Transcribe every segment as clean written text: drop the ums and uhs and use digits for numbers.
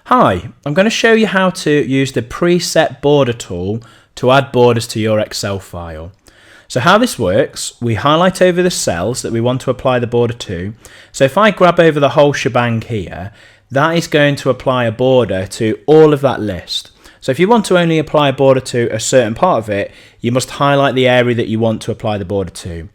Hi, I'm going to show you how to use the preset border tool to add borders to your Excel file. So how this works, we highlight over the cells that we want to apply the border to. So if I grab over the whole shebang here, that is going to apply a border to all of that list. So if you want to only apply a border to a certain part of it, you must highlight the area that you want to apply the border to.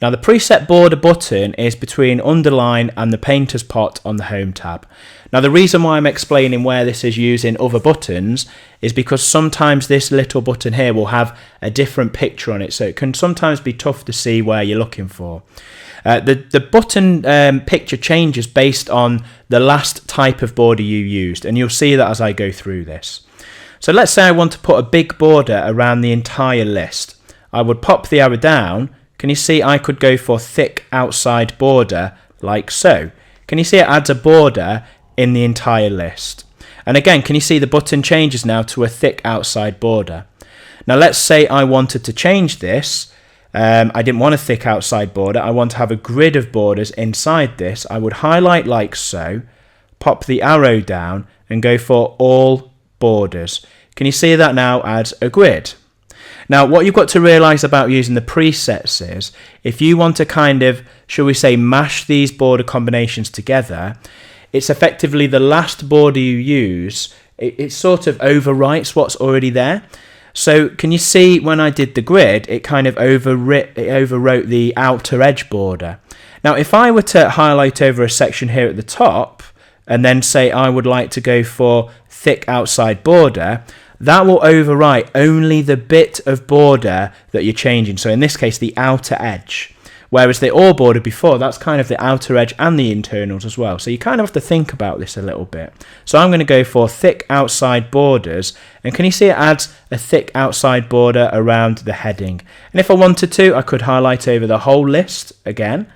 Now the preset border button is between underline and the painter's pot on the home tab. Now the reason why I'm explaining where this is used in other buttons is because sometimes this little button here will have a different picture on it, so it can sometimes be tough to see where you're looking for. The button picture changes based on the last type of border you used, and you'll see that as I go through this. So let's say I want to put a big border around the entire list. I would pop the arrow down. Can you see I could go for thick outside border like so? Can you see it adds a border in the entire list? And again, can you see the button changes now to a thick outside border? Now let's say I wanted to change this. I didn't want a thick outside border. I want to have a grid of borders inside this. I would highlight like so, pop the arrow down and go for all borders. Can you see that now adds a grid? Now, what you've got to realise about using the presets is, if you want to kind of, shall we say, mash these border combinations together, it's effectively the last border you use, it sort of overwrites what's already there. So can you see when I did the grid, it kind of overwrote the outer edge border. Now, if I were to highlight over a section here at the top, and then say I would like to go for thick outside border, that will overwrite only the bit of border that you're changing. So in this case, the outer edge. Whereas the all border before, that's kind of the outer edge and the internals as well. So you kind of have to think about this a little bit. So I'm going to go for thick outside borders. And can you see it adds a thick outside border around the heading? And if I wanted to, I could highlight over the whole list again.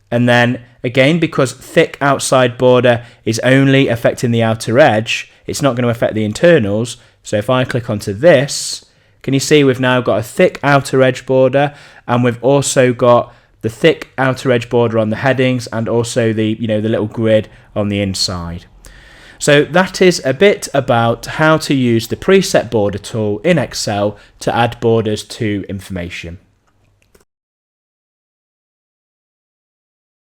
And then again, because thick outside border is only affecting the outer edge, it's not going to affect the internals. So if I click onto this, can you see we've now got a thick outer edge border, and we've also got the thick outer edge border on the headings, and also the the little grid on the inside. So that is a bit about how to use the preset border tool in Excel to add borders to information.